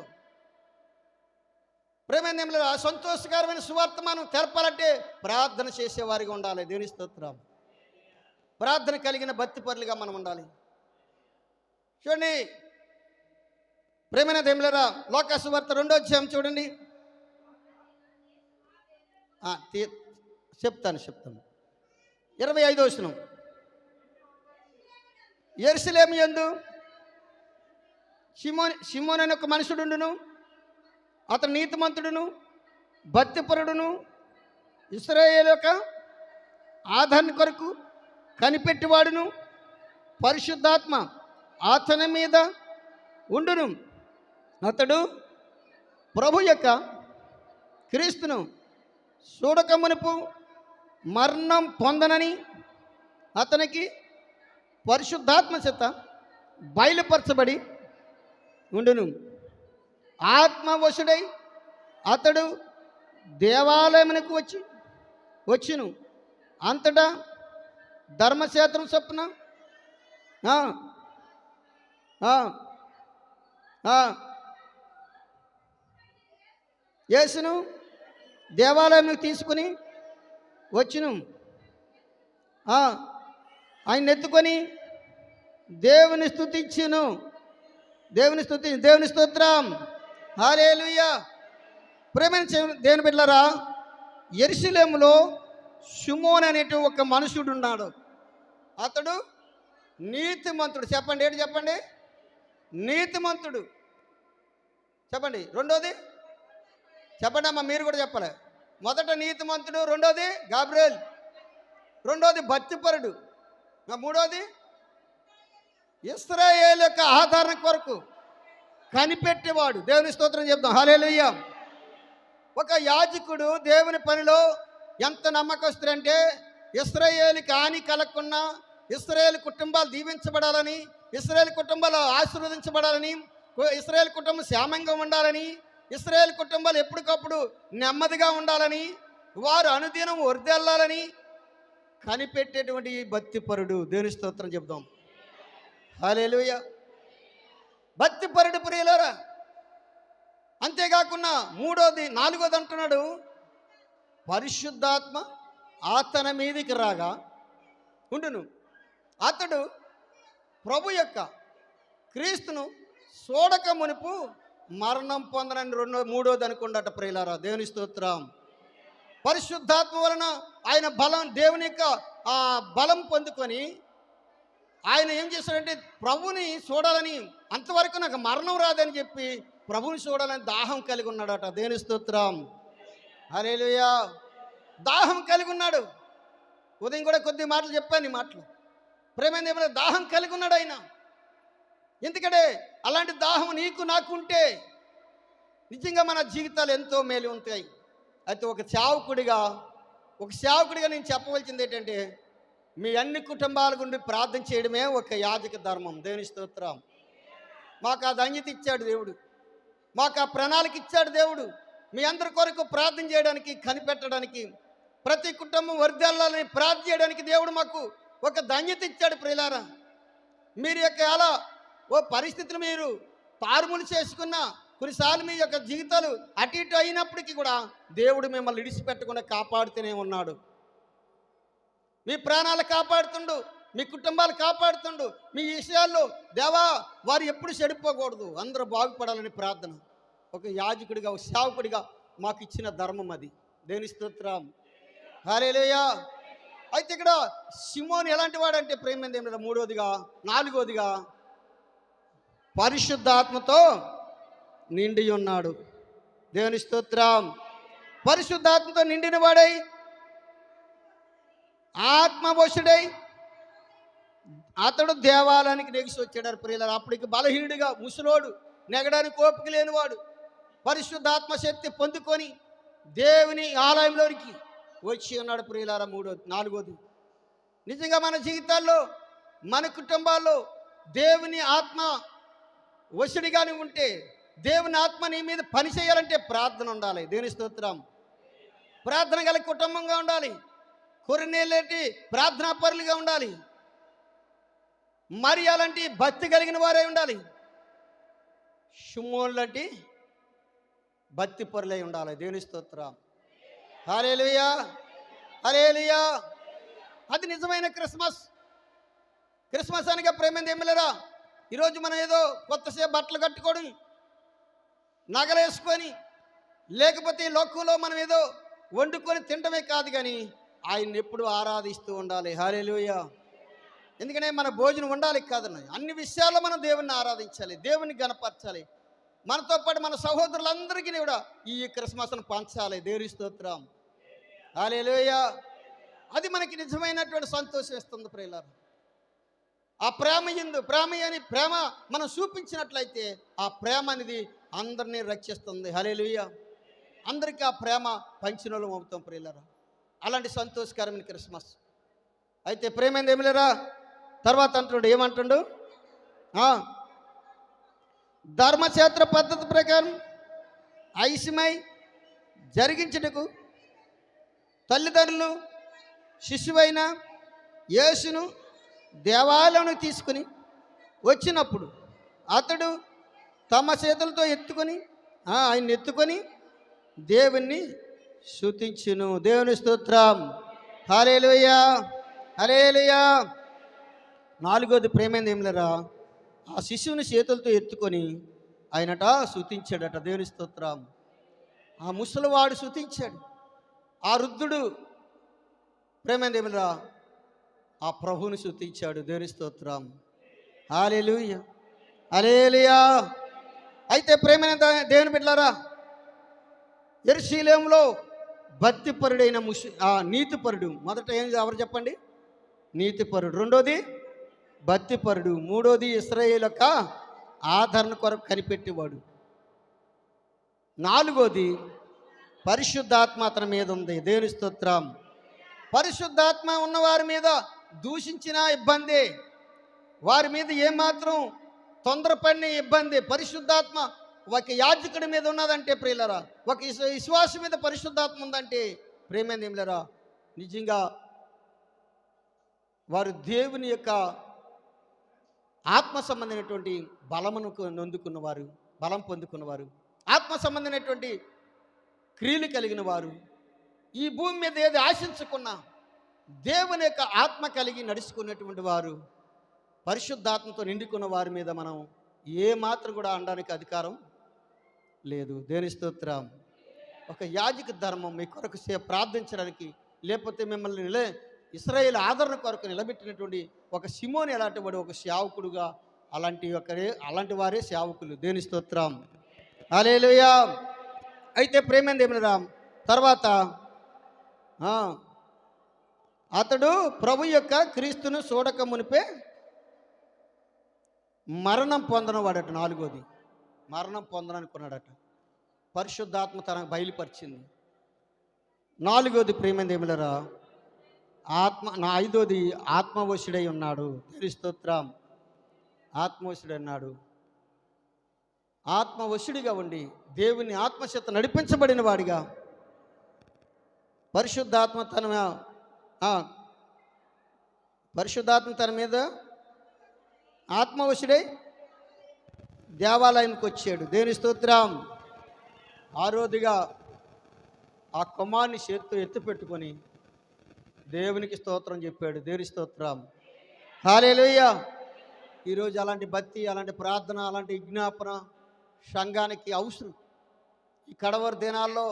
ప్రేమేందేమిలరా సంతోషకరమైన సువార్తమానం తెలపాలంటే ప్రార్థన చేసేవారిగా ఉండాలి. దేవుని స్తోత్రం. ప్రార్థన కలిగిన భక్తి పరులుగా మనం ఉండాలి. చూడండి ప్రేమైన దేవులరా, లోకాసు వార్త 2వ అధ్యాయం చూడండి. చెప్తాను 25వ వచనం. యెరూషలేము యందు షిమోన్ అనే ఒక మనుషుడును, అతను నీతిమంతుడును, భక్తిపరుడును, ఇశ్రాయేలు యొక్క ఆదరణ కొరకు కనిపెట్టివాడును, పరిశుద్ధాత్మ అతని మీద ఉండును. అతడు ప్రభు యొక్క క్రీస్తును చూడక మునుపు మరణం పొందనని అతనికి పరిశుద్ధాత్మ చేత బయలుపరచబడి ఉండును. ఆత్మవశుడై అతడు దేవాలయమునకు వచ్చును. అంతటా ధర్మశాస్త్రం చొప్పున యేసును దేవాలయంకి తీసుకుని వచ్చును. ఆయన ఎత్తుకొని దేవుని స్తుతించును. దేవుని స్తోత్రం. హల్లెలూయా. ప్రేమైన దేవుని బిడ్డలారా, యెరూషలేములో షిమోన్ అనేటి ఒక మనుషుడు ఉన్నాడు. అతడు నీతిమంతుడు. చెప్పండి, ఏంటి చెప్పండి? నీతిమంతుడు. చెప్పండి. రెండోది చెప్పండి అమ్మా, మీరు కూడా చెప్పాలి. మొదట నీతిమంతుడు, రెండోది గాబ్రియేల్, రెండోది భక్తిపరుడు, మూడోది ఇశ్రాయేలు యొక్క ఆదరణ కొరకు కనిపెట్టేవాడు. దేవుని స్తోత్రం చెప్తాం. హల్లెలూయా. ఒక యాజకుడు దేవుని పనిలో ఎంత నమ్మకస్తుడంటే, ఇశ్రాయేలుకి హాని కలగకుండా, ఇశ్రాయేలు కుటుంబాలు దీవించబడాలని, ఇశ్రాయేలు కుటుంబాలు ఆశీర్వదించబడాలని, ఇశ్రాయేలు కుటుంబం క్షేమంగా ఉండాలని, ఇశ్రాయేలు కుటుంబాలు ఎప్పటికప్పుడు నెమ్మదిగా ఉండాలని, వారు అనుదినం వర్ధిల్లాలని కనిపెట్టేటువంటి భక్తిపరుడు. దేవుని స్తోత్రం చెప్దాం. హల్లెలూయా. భక్తిపరుడు ప్రియులారా. అంతేకాకుండా నాలుగోది అంటున్నాడు, పరిశుద్ధాత్మ అతని మీదికి రాగా ఉండును. అతడు ప్రభు యొక్క క్రీస్తును చూడక మునుపు మరణం పొందనని మూడోది అనుకుండట ప్రియులారా. దేవుని స్తోత్రం. పరిశుద్ధాత్మ వలన ఆయన దేవుని యొక్క బలం పొందుకొని ఆయన ఏం చేశాడంటే, ప్రభుని చూడాలని, అంతవరకు నాకు మరణం రాదని చెప్పి ప్రభుని చూడాలని దాహం కలిగి ఉన్నాడట. దేవుని స్తోత్రం. హల్లెలూయా. దాహం కలిగి ఉన్నాడు. ఉదయం కూడా కొద్ది మాటలు చెప్పాను. ఈ మాటలు ప్రేమైన దేవుని దాహం కలిగి ఉన్నాడు ఆయన. ఎందుకంటే అలాంటి దాహం నీకు నాకు ఉంటే నిజంగా మన జీవితాలు ఎంతో మేలు ఉంటాయి. అయితే ఒక సేవకుడిగా నేను చెప్పవలసింది ఏంటంటే, మీ అన్ని కుటుంబాల గురించి ప్రార్థన చేయడమే ఒక యాజక ధర్మం. దేవుని స్తోత్రం. మాకు ఆ ధన్యత ఇచ్చాడు దేవుడు, మాకు ఆ ప్రణాళిక ఇచ్చాడు దేవుడు. మీ అందరి కొరకు ప్రార్థన చేయడానికి, కనిపెట్టడానికి, ప్రతి కుటుంబం వర్ధిల్లాలని ప్రార్థన చేయడానికి దేవుడు మాకు ఒక ధన్యత ఇచ్చాడు ప్రియులారా. మీరు యొక్క అలా పరిస్థితులు మీరు తారుములు చేసుకున్నా, కొన్నిసార్లు మీ యొక్క జీవితాలు అటు ఇటు అయినప్పటికీ కూడా దేవుడు మిమ్మల్ని విడిచిపెట్టకుండా కాపాడుతూనే ఉన్నాడు. మీ ప్రాణాలు కాపాడుతుండు, మీ కుటుంబాలు కాపాడుతుండు. మీ విషయాల్లో దేవా వారు ఎప్పుడు చెడిపోకూడదు, అందరూ బాగుపడాలని ప్రార్థన ఒక యాజకుడిగా, ఒక సేవకుడిగా మాకు ఇచ్చిన ధర్మం అది. దేవుని స్తోత్రం. హల్లెలూయా. అయితే ఇక్కడ షిమోన్ ఎలాంటి వాడంటే, ప్రేమ నాలుగోదిగా పరిశుద్ధాత్మతో నిండి ఉన్నాడు. దేవుని స్తోత్రం. పరిశుద్ధాత్మతో నిండిన వాడై, ఆత్మవశుడై అతడు దేవాలయానికి నెగిసి వచ్చాడు ప్రియులారా. అప్పటికి బలహీనుడిగా, ముసలోడు, నెగడానికి ఓపిక లేనివాడు పరిశుద్ధాత్మ శక్తి పొందుకొని దేవుని ఆలయంలోనికి వచ్చి ఉన్నాడు ప్రియులారా. నాలుగోది, నిజంగా మన జీవితాల్లో, మన కుటుంబాల్లో దేవుని ఆత్మ వశుడిగానే ఉంటే, దేవుని ఆత్మ నీ మీద పని చేయాలంటే ప్రార్థన ఉండాలి. దేవుని స్తోత్రం. ప్రార్థన గల కుటుంబంగా ఉండాలి. కొరినేళ్ళంటి ప్రార్థనా పరులుగా ఉండాలి. మరి అలాంటి భక్తి కలిగిన వారే ఉండాలి. షిమోన్ లాంటి భక్తి పరులై ఉండాలి. దేవుని స్తోత్రం. హల్లెలూయా. హల్లెలూయా. అది నిజమైన క్రిస్మస్ అనగా ప్రేమ ఏమిలేరా. ఈరోజు మనం ఏదో కొత్తసేపు బట్టలు కట్టుకోవడం, నగలేసుకొని, లేకపోతే ఈ లోకంలో మనం ఏదో వండుకొని తినటమే కాదు, కానీ ఆయన్ని ఎప్పుడు ఆరాధిస్తూ ఉండాలి. హల్లెలూయా. ఎందుకంటే మన భోజనం ఉండాలి కాదన్న, అన్ని విషయాల్లో మనం దేవుణ్ణి ఆరాధించాలి, దేవుని గణపరచాలి. మనతో పాటు మన సహోదరులందరికీ కూడా ఈ క్రిస్మస్ను పంచాలి. దేవుని స్తోత్రం, హల్లెలూయా. అది మనకి నిజమైనటువంటి సంతోషం ఇస్తుంది ప్రియులారా. ఆ ప్రేమ మనం చూపించినట్లయితే ఆ ప్రేమ అనేది అందరినీ రక్షిస్తుంది. హల్లెలూయా. అందరికీ ఆ ప్రేమ పంచినోళ్ళం అవుతాం ప్రియులారా. అలాంటి సంతోషకరమైన క్రిస్మస్. అయితే ప్రేమైంది ఏమి లేరా. తర్వాత అంటున్నాడు, ఏమంటుండు, ధర్మశాస్త్ర పద్ధతి ప్రకారం ఐసిమై జరిగించుటకు తల్లిదండ్రులు శిశువైన యేసును దేవాలయం తీసుకుని వచ్చినప్పుడు అతడు తమ చేతులతో ఆయన ఎత్తుకొని దేవుణ్ణి స్తుతించును. దేవుని స్తోత్రం, హల్లెలూయా, హల్లెలూయా. నాలుగోది ప్రేమైంది ఏం లేరా, ఆ శిశువుని చేతులతో ఎత్తుకొని ఆయనట స్తుతించాడట. దేవుని స్తోత్రం. ఆ ముసలివాడు స్తుతించాడు, ఆ వృద్ధుడు ప్రేమైంది ఏమి లేరా ఆ ప్రభువుని స్తుతించాడు. దేవుని స్తోత్రం, హల్లెలూయా, హల్లెలూయా. అయితే ప్రేమైన దేవుని బిడ్డలారా, యెరూషలేములో భక్తిపరుడైన నీతిపరుడు. మొదట ఎవరు చెప్పండి? నీతిపరుడు. రెండోది భక్తిపరుడు. మూడోది ఇశ్రాయేలు యొక్క ఆదరణ కొరకు కనిపెట్టేవాడు. నాలుగోది పరిశుద్ధాత్మ అతని మీద ఉంది. దేవుని స్తోత్రం. పరిశుద్ధాత్మ ఉన్న వారి మీద దూషించిన ఇబ్బంది, వారి మీద ఏమాత్రం తొందరపడిన ఇబ్బంది. పరిశుద్ధాత్మ ఒక యాజకుడి మీద ఉన్నదంటే ప్రియులరా, ఒక విశ్వాసం మీద పరిశుద్ధాత్మ ఉందంటే ప్రేమేంది ఏం లేరా, నిజంగా వారు దేవుని యొక్క ఆత్మ సంబంధమైనటువంటి బలమును నొందుకున్నవారు, బలం పొందుకున్నవారు, ఆత్మ సంబంధమైనటువంటి క్రియలు కలిగిన వారు, ఈ భూమి మీద ఏది ఆశించుకున్నా దేవుని యొక్క ఆత్మ కలిగి నడుచుకున్నటువంటి వారు, పరిశుద్ధాత్మతో నిండుకున్న వారి మీద మనం ఏ మాత్రం కూడా అనడానికి అధికారం లేదు. దేవుని స్తోత్రం. ఒక యాజక ధర్మం మీ కొరకు ప్రార్థించడానికి, లేకపోతే మిమ్మల్ని ఇశ్రాయేలు ఆదరణ కొరకు నిలబెట్టినటువంటి ఒక సిమోని ఎలాంటి వాడు, ఒక సేవకుడుగా అలాంటి వారే సేవకులు. దేవుని స్తోత్రం, హల్లెలూయా. అయితే ప్రేమేంది ఏమిరా, తర్వాత అతడు ప్రభు యొక్క క్రీస్తును చూడక మునిపే మరణం పొందనవాడట. నాలుగోది మరణం పొందననుకున్నాడట. పరిశుద్ధాత్మ తనకు బయలుపరిచింది. నాలుగోది ప్రేమేంది ఏమిలరా, ఐదోది ఆత్మవశుడై ఉన్నాడు. దేవుని స్తోత్రం, ఆత్మవశుడై ఉన్నాడు. ఆత్మవశుడిగా ఉండి దేవుని ఆత్మచేత నడిపించబడిన వాడిగా, పరిశుద్ధాత్మ తన మీద ఆత్మవశుడై దేవాలయానికి వచ్చాడు. దేవుని స్తోత్రం. ఆరోదిగా ఆ కుమారుని చేతితో ఎత్తిపెట్టుకొని దేవునికి స్తోత్రం చెప్పాడు. దేవుని స్తోత్రం, హల్లెలూయా. ఈరోజు అలాంటి భక్తి, అలాంటి ప్రార్థన, అలాంటి విజ్ఞాపన సంఘానికి అవసరం. ఈ కడవరి దినాల్లో,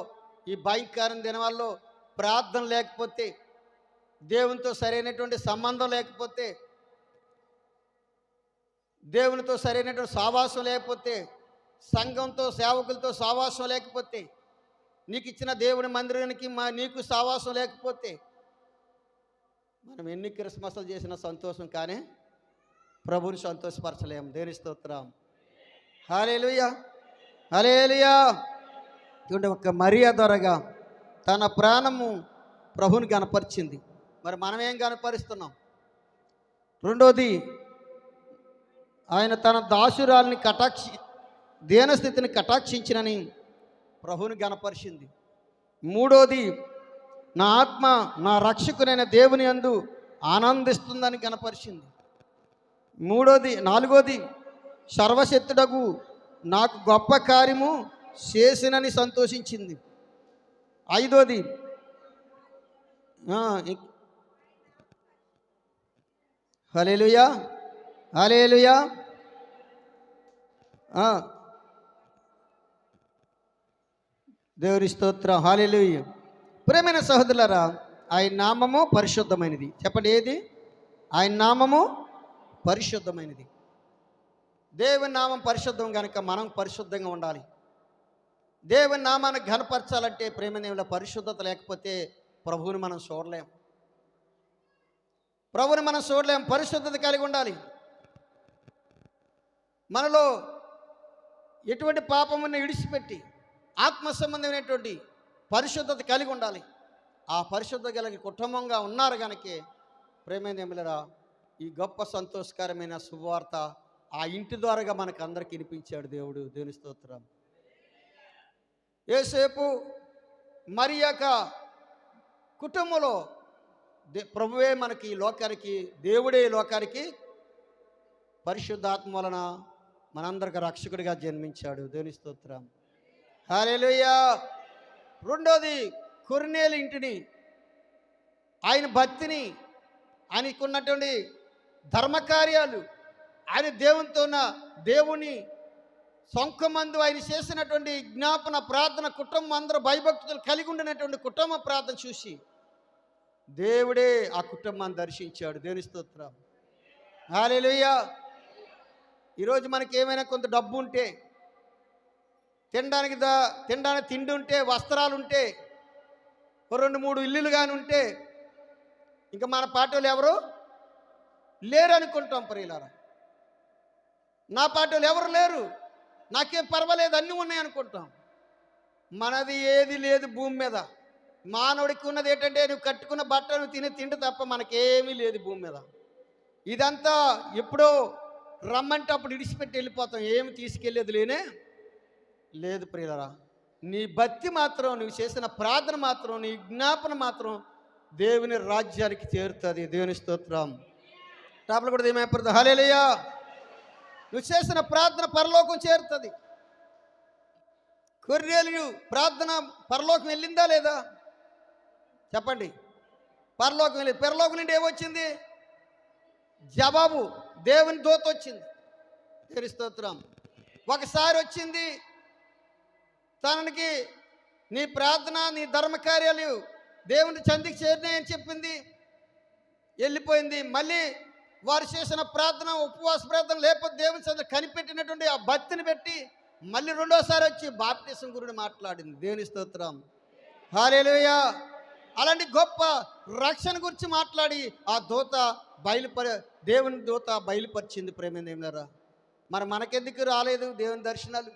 ఈ భయంకర దినాల్లో ప్రార్థన లేకపోతే, దేవునితో సరైనటువంటి సంబంధం లేకపోతే, దేవునితో సరైనటువంటి సావాసం లేకపోతే, సంఘంతో సేవకులతో సావాసం లేకపోతే, నీకు ఇచ్చిన దేవుని మందిరానికి నీకు సావాసం లేకపోతే, మనం ఎన్ని క్రిస్మస్లు చేసిన సంతోషం కానీ ప్రభువుని సంతోషపరచలేము. దేవుని స్తోత్రం, హల్లెలూయా, హల్లెలూయా. చూడండి, ఒక మరియా ద్వారాగా తన ప్రాణము ప్రభువుని కనపరిచింది. మరి మనం ఏం కనపరుస్తున్నాం? రెండోది, ఆయన తన దాసురాల్ని దీనస్థితిని కటాక్షించినని ప్రభువుని గణపరిచింది. మూడోది, నా ఆత్మ నా రక్షకునైన దేవుని యందు ఆనందిస్తుందని గణపరిచింది. నాలుగోది, సర్వశక్తుడగు నాకు గొప్ప కార్యము చేసినని సంతోషించింది. ఐదోది, హల్లెలూయా, హల్లెలూయా. దేవుని స్తోత్రం, హల్లెలూయా. ప్రియమైన సహోదరులారా, ఆయన నామము పరిశుద్ధమైనది. చెప్పండి, ఏది? ఆయన నామము పరిశుద్ధమైనది. దేవుని నామం పరిశుద్ధం కనుక మనం పరిశుద్ధంగా ఉండాలి. దేవుని నామాన్ని ఘనపరచాలంటే ప్రేమనేవుల పరిశుద్ధత లేకపోతే ప్రభువుని మనం చూడలేం. ప్రభువుని మనం చూడలేం. పరిశుద్ధత కలిగి ఉండాలి. మనలో ఎటువంటి పాపముని విడిచిపెట్టి ఆత్మ సంబంధమైనటువంటి పరిశుద్ధత కలిగి ఉండాలి. ఆ పరిశుద్ధత కలిగి కుటుంబంగా ఉన్నారు కనుకే ప్రేమనేములరా ఈ గొప్ప సంతోషకరమైన శుభవార్త ఆ ఇంటి ద్వారాగా మనకు అందరికి వినిపించాడు దేవుడు. దేవుని స్తోత్రం. యేసేపు మరియక కుటుంబంలో ప్రభువే మనకి ఈ లోకానికి, దేవుడే ఈ లోకానికి పరిశుద్ధాత్మ వలన మనందరికి రక్షకుడిగా జన్మించాడు. దేవుని స్తోత్రం. హల్లెలూయా. రెండోది, కొర్నేలు ఇంటిని, ఆయన భక్తిని, ఆయనకున్నటువంటి ధర్మకార్యాలు, ఆయన దేవునితో ఉన్న దేవుని సొంకమందు ఆయన చేసినటువంటి జ్ఞాపన ప్రార్థన, కుటుంబం అందరూ భయభక్తులు కలిగి ఉండినటువంటి కుటుంబ ప్రార్థన చూసి దేవుడే ఆ కుటుంబాన్ని దర్శించాడు. దేవుని స్తోత్రం. హల్లెలూయా. ఈరోజు మనకి ఏమైనా కొంత డబ్బు ఉంటే, తినడానికి తిండి ఉంటే, వస్త్రాలు ఉంటే, 2-3 ఇల్లులు కానీ ఉంటే, ఇంకా మన పాటలు ఎవరు లేరు అనుకుంటాం. ప్రియులారా, నా పాటలు ఎవరు లేరు, నాకేం పర్వాలేదు, అన్నీ ఉన్నాయి అనుకుంటాం. మనది ఏది లేదు భూమి మీద. మానవుడికి ఉన్నది ఏంటంటే నువ్వు కట్టుకున్న బట్ట, నువ్వు తినే తిండి తప్ప మనకేమీ లేదు భూమి మీద. ఇదంతా ఎప్పుడో రమ్మంటే అప్పుడు ఇడిచిపెట్టి వెళ్ళిపోతాం. ఏమి తీసుకెళ్ళేది లేదు ప్రియులరా. నీ భక్తి మాత్రం, నువ్వు చేసిన ప్రార్థన మాత్రం, నీ జ్ఞాపన మాత్రం దేవుని రాజ్యానికి చేరుతుంది. దేవుని స్తోత్రం. టాప్లో కూడా ఏమైపోతుంది. హల్లెలూయా. నువ్వు చేసిన ప్రార్థన పరలోకం చేరుతుంది. కొర్నేలు ప్రార్థన పరలోకం వెళ్ళిందా లేదా చెప్పండి. పరలోకం వెళ్ళింది. పరలోకం నుండి ఏమొచ్చింది? జవాబు, దేవుని దూత వచ్చింది. దేవుని స్తోత్రం. ఒకసారి వచ్చింది, తనకి నీ ప్రార్థన, నీ ధర్మకార్యాలు దేవుని చెందికి చేరినాయని చెప్పింది, వెళ్ళిపోయింది. మళ్ళీ వారు చేసిన ప్రార్థన, ఉపవాస ప్రార్థన, లేకపోతే దేవుని చెంది కనిపెట్టినటువంటి ఆ భక్తిని పెట్టి మళ్ళీ రెండోసారి వచ్చి బాప్టిసం గురించి మాట్లాడింది. దేవుని స్తోత్రం. హల్లెలూయా. అలాంటి గొప్ప రక్షణ గురించి మాట్లాడి ఆ దూత దేవుని దూత బయలుపరిచింది. ప్రేమేంద్రా, మరి మనకెందుకు రాలేదు దేవుని దర్శనాలు?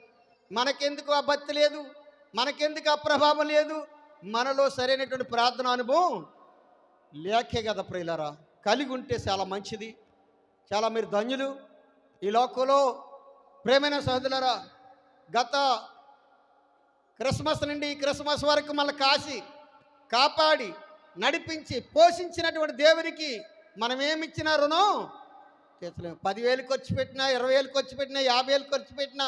మనకెందుకు ఆ భక్తి లేదు? మనకెందుకు ఆ ప్రభావం లేదు? మనలో సరైనటువంటి ప్రార్థన అనుభవం లేకే కదా ప్రియులారా. కలిగి ఉంటే చాలా మంచిది, చాలా మీరు ధన్యులు. ఈ లోకంలో ప్రేమైన సహోదరులారా, గత క్రిస్మస్ నుండి ఈ క్రిస్మస్ వరకు మళ్ళీ కాపాడి నడిపించి పోషించినటువంటి దేవునికి మనం ఏమిచ్చినా రుణం తీర్చలేము. 10,000 ఖర్చు పెట్టినా, 20,000 ఖర్చు పెట్టినా, 50,000 ఖర్చు పెట్టినా,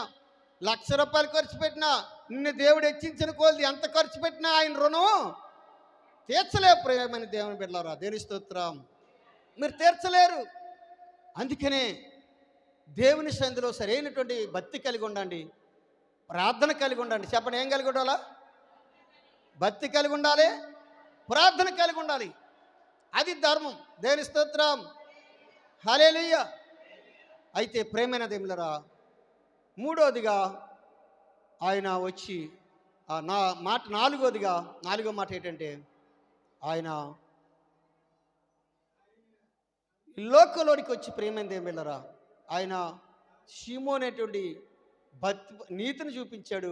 ₹1,00,000 ఖర్చు పెట్టినా, నిన్ను దేవుడు హెచ్చించిన కొలది ఎంత ఖర్చు పెట్టినా ఆయన రుణం తీర్చలేవు. ప్రియమైన దేవుని బిడ్డలారా, దేవుని స్తోత్రం. మీరు తీర్చలేరు. అందుకనే దేవుని సన్నిధిలో సరైనటువంటి భక్తి కలిగి ఉండండి, ప్రార్థన కలిగి ఉండండి. చెప్పండి, ఏం కలిగి ఉండాలా? భక్తి కలిగి ఉండాలి, ప్రార్థన కలిగి ఉండాలి. అది ధర్మం. దేవుని స్తోత్రం. హల్లెలూయా. అయితే ప్రేమైన దేవులరా, మూడోదిగా ఆయన వచ్చి నాలుగో మాట ఏంటంటే, ఆయన లోకంలోనికి వచ్చి ప్రేమైన దేవులరా, ఆయన షీమోను అనేటువంటి నీతిని చూపించాడు.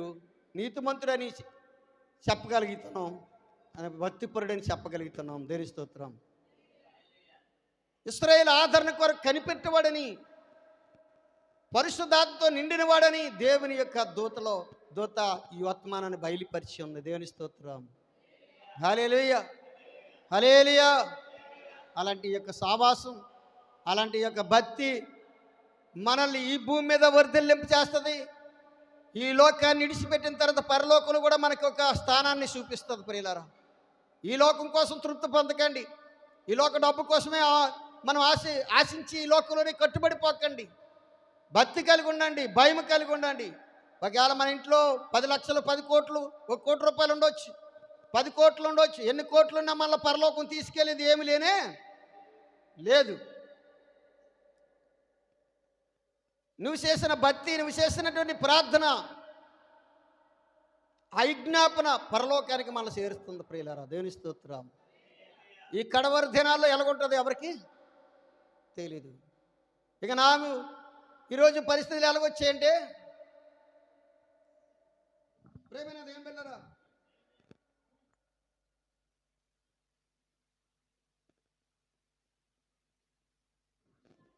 నీతిమంతుడని చెప్పగలుగుతున్నాం, భక్తిపరుడని చెప్పగలుగుతున్నాం. దేవుని స్తోత్రం. ఇశ్రాయేలు ఆదరణ కొరకు కనిపెట్టేవాడని, పరిశుద్ధాత్మతో నిండినవాడని దేవుని యొక్క దూత ఈ వర్తమానాన్ని బయలుపరిచి ఉంది. దేవుని స్తోత్రం. హల్లెలూయా. హల్లెలూయా. అలాంటి యొక్క సావాసం, అలాంటి యొక్క భక్తి మనల్ని ఈ భూమి మీద వర్ధిల్లింపు చేస్తుంది. ఈ లోకాన్ని విడిచిపెట్టిన తర్వాత పరలోకంలో కూడా మనకు ఒక స్థానాన్ని చూపిస్తుంది. ప్రియులారా, ఈ లోకం కోసం తృప్తి పొందకండి. ఈ లోక డబ్బు కోసమే మనం ఆశించి ఈ లోకంలోనే కట్టుబడిపోకండి. భక్తి కలిగి ఉండండి, భయం కలిగి ఉండండి. ఒకవేళ మన ఇంట్లో 10 లక్షలు, 10 కోట్లు, 1 కోటి రూపాయలు ఉండొచ్చు, 10 కోట్లు ఉండొచ్చు. ఎన్ని కోట్లు ఉన్నా మళ్ళీ పరలోకం తీసుకెళ్ళేది ఏమి లేదు. నువ్వు చేసిన భక్తి, నువ్వు చేసినటువంటి ప్రార్థన, ఆ విజ్ఞాపన పరలోకానికి మనల్ని చేరుస్తుంది ప్రియులారా. దేవుని స్తోత్రం. ఈ కడవరి దినాల్లో ఎలాగుంటుంది ఎవరికి తెలీదు. ఇక నాకు ఈరోజు పరిస్థితులు ఎలాగొచ్చాయంటే, ప్రేమైనది ఏం పిల్లరా,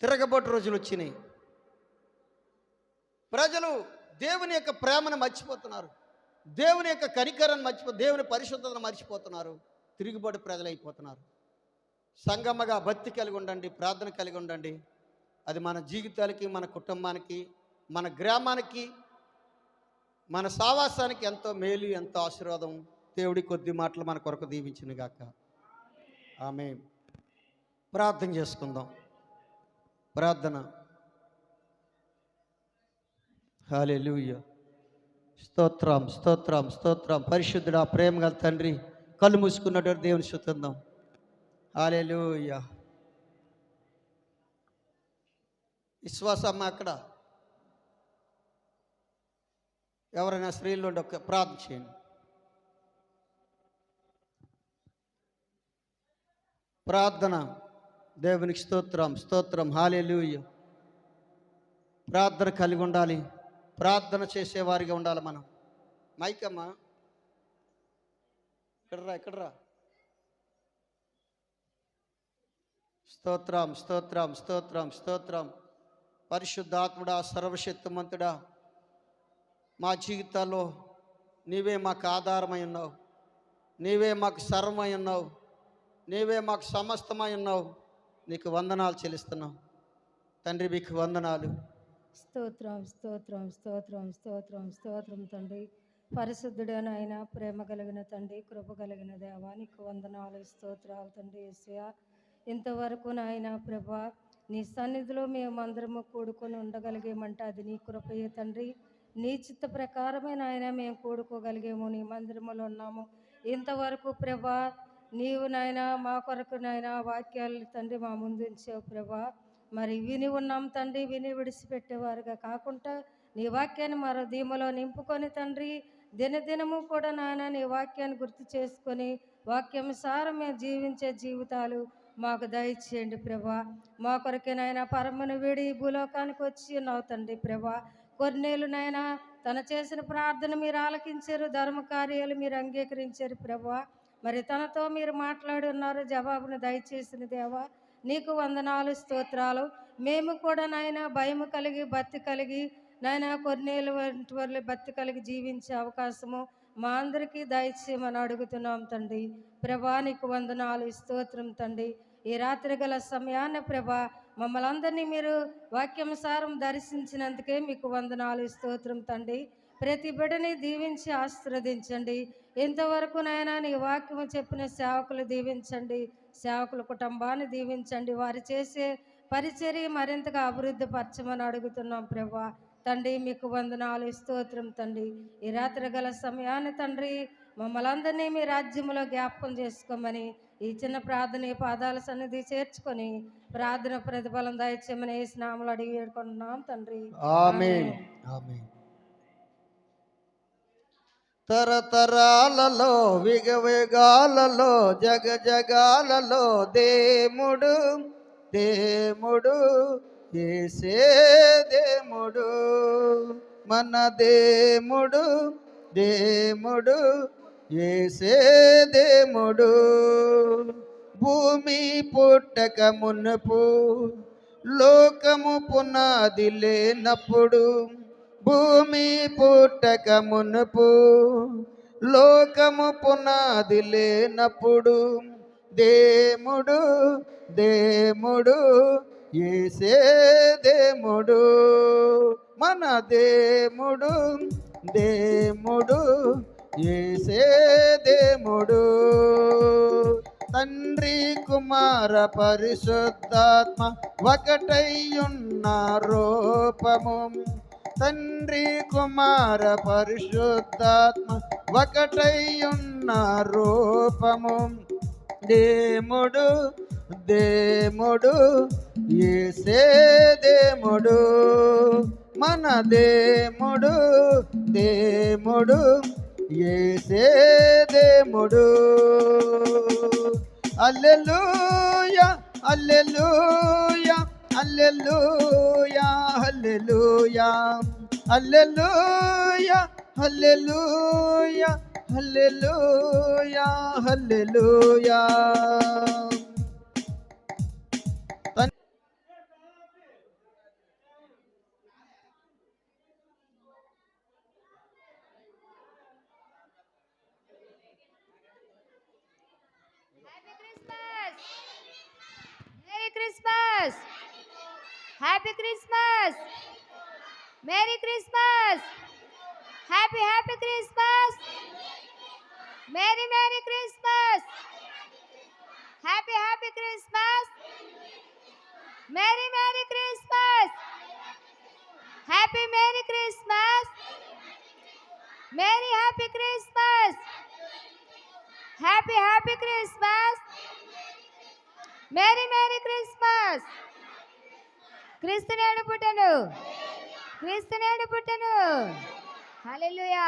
తిరగబోటు రోజులు వచ్చినాయి. ప్రజలు దేవుని యొక్క ప్రేమను మర్చిపోతున్నారు, దేవుని యొక్క కనికరాన్ని దేవుని పరిశుద్ధతను మర్చిపోతున్నారు, తిరుగుబాటు ప్రజలైపోతున్నారు. సంగమగా భక్తి కలిగి ఉండండి, ప్రార్థన కలిగి ఉండండి. అది మన జీవితాలకి, మన కుటుంబానికి, మన గ్రామానికి, మన సావాసానికి ఎంతో మేలు, ఎంతో ఆశీర్వాదం. దేవుడి కొద్ది మాటలు మన కొరకు దీవించిన గాక. ఆమేన్. ప్రార్థన చేసుకుందాం. ప్రార్థన. హల్లెలూయా. స్తోత్రం, స్తోత్రం, స్తోత్రం. పరిశుద్ధుడా, ప్రేమ గల తండ్రి, కళ్ళు మూసుకున్నటువంటి దేవుని స్తుతిద్దాం. హల్లెలూయా. విశ్వాసమ్మ అక్కడ ఎవరైనా స్త్రీలు ఉండి ఒక ప్రార్థన చేయండి. ప్రార్థన. దేవునికి స్తోత్రం, స్తోత్రం. హల్లెలూయా. ప్రార్థన కలిగి ఉండాలి, ప్రార్థన చేసేవారిగా ఉండాలి మనం. మైకమ్మ ఇక్కడరా. స్తోత్రం, స్తోత్రం, స్తోత్రం, స్తోత్రం. పరిశుద్ధాత్ముడా, సర్వశక్తిమంతుడా, మా జీవితాల్లో నీవే మాకు ఆధారమై ఉన్నావు, నీవే మాకు సర్వమై ఉన్నావు, నీవే మాకు సమస్తమై ఉన్నావు. నీకు వందనాలు చెల్లిస్తున్నావు తండ్రి, మీకు వందనాలు. స్తోత్రం, స్తోత్రం, స్తోత్రం, స్తోత్రం, స్తోత్రం తండ్రి. పరిశుద్ధుడైన ఆయన, ప్రేమ కలిగిన తండ్రి, కృప కలిగిన దేవా, నీకు వందనాలు, స్తోత్రాలు తండ్రి. యేసయ్యా, ఇంతవరకు నాయన ప్రభా, నీ సన్నిధిలో మేమందరము కూడుకొని ఉండగలిగేమంటే అది నీ కృపయే తండ్రి. నీ చిత్త ప్రకారమైన ఆయన మేము కూడుకోగలిగేము, నీ మందిరములో ఉన్నాము. ఇంతవరకు ప్రభా, నీవు నాయన మా కొరకు నాయన వాక్యాలు తండ్రి మా ముందు ఉంచావు ప్రభా. మరి విని ఉన్నాం తండ్రి, విని విడిచిపెట్టేవారుగా కాకుండా నీ వాక్యాన్ని మా హృదయంలో నింపుకొని తండ్రి, దినదినము కూడా నాయన నీ వాక్యాన్ని గుర్తు చేసుకొని వాక్యానుసారం మేము జీవించే జీవితాలు మాకు దయచేయండి ప్రభా. మా కొరకే నాయన పరమను వీడి భూలోకానికి వచ్చి ఉన్నావు తండ్రి ప్రభా. కొన్నేళ్ళు నాయన తన చేసిన ప్రార్థన మీరు ఆలకించారు, ధర్మ కార్యాలు మీరు అంగీకరించారు ప్రభా. మరి తనతో మీరు మాట్లాడి ఉన్నారు, జవాబును దయచేసిన దేవా నీకు వందనాలు, స్తోత్రాలు. మేము కూడా నాయన భయము కలిగి, భక్తి కలిగి నాయన కొన్నేళ్ళు వంటి భక్తి కలిగి జీవించే అవకాశము మా అందరికీ దయచేయమని అడుగుతున్నాం తండ్రి ప్రభా. నీకు వందనాలు, స్తోత్రం తండ్రి. ఈ రాత్రి గల సమయాన్ని ప్రభా మమ్మల్ని అందరినీ మీరు వాక్యానుసారం దర్శించినందుకే మీకు వందనాలు, స్తోత్రం తండ్రి. ప్రతి బిడ్డని దీవించి ఆశీర్వదించండి. ఇంతవరకు నాయన నీ వాక్యము చెప్పిన సేవకులు దీవించండి, సేవకుల కుటుంబాన్ని దీవించండి. వారు చేసే పరిచర్య మరింతగా అభివృద్ధి పరచమని అడుగుతున్నాం ప్రభా తండ్రి. మీకు వందనాలు, స్తోత్రం తండ్రి. ఈ రాత్రి గల సమయాన్ని తండ్రి మమ్మల్ని అందరినీ మీ రాజ్యంలో జ్ఞాపకం చేసుకోమని ఈ చిన్న ప్రార్థన పాదాల సన్నిధి చేర్చుకొని ప్రార్థన ప్రతిఫలం దయచేయమని యేసు నామములో అడిగి వేడుకుంటున్నాం తండ్రి. ఆమేన్, ఆమేన్. తరతరాలలో విగవేగాలలో జగజగాలలో దేముడు దేముడు యేసే దేముడు, మన దేముడు దేముడు యేసే దేముడు. భూమి పుట్టక మునుపు లోకము పునాది లేనప్పుడు, భూమి పుట్టక మునుపు లోకము పునాది లేనప్పుడు దేముడు దేముడు యేసే దేముడు, మన దేముడు దేముడు యేసే దేముడు. తండ్రి కుమార పరిశుద్ధాత్మ ఒకటైయున్న రూపము, తండ్రి కుమార పరిశుద్ధాత్మ ఒకటైయున్న రూపము. దేముడు దేముడు యేసే దేముడు మన దేముడు దేముడు యేసే దేముడు హల్లెలూయా హల్లెలూయా హల్లెలూయా హల్లెలూయా హల్లెలూయా హల్లెలూయా హల్లెలూయా హల్లెలూయా. Christmas! Happy Christmas! Merry Christmas! Happy Christmas! Merry Christmas! Happy Christmas! Merry Christmas! Happy Christmas! Happy Christmas! Happy Christmas! Merry Christmas! క్రీస్తునేడు పుట్టెను, క్రీస్తునేడు పుట్టెను. హల్లెలూయా.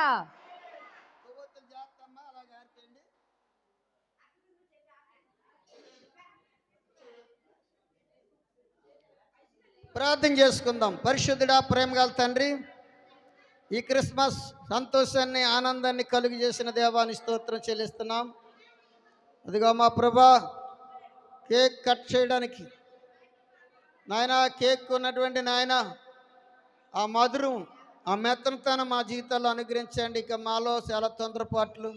ప్రార్థన చేసుకుందాం. పరిశుద్ధుడా, ప్రేమగల తండ్రి, ఈ క్రిస్మస్ సంతోషాన్ని ఆనందాన్ని కలుగు చేసిన దేవాని స్తోత్రం చెల్లిస్తున్నాం. అదిగో మా ప్రభా, కేక్ కట్ చేయడానికి నాయన, కేక్ ఉన్నటువంటి నాయన ఆ మధురం, ఆ మెత్తనతనం మా జీవితాల్లో అనుగ్రహించండి. ఇక మాలో చాలా తొందరపాట్లు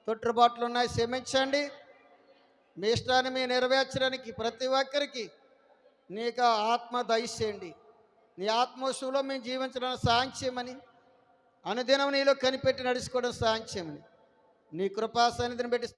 తొట్టుబాట్లు ఉన్నాయి, క్షమించండి. మీ ఇష్టాన్ని మీ నెరవేర్చడానికి ప్రతి ఒక్కరికి నీకు ఆత్మ దయచేయండి. నీ ఆత్మోత్సవంలో మేము జీవించడానికి సాయం చేయమని, అనుదినం నీలో కనిపెట్టి నడుచుకోవడం సాయం చేయమని నీ కృపా సన్నిధిని పెట్టి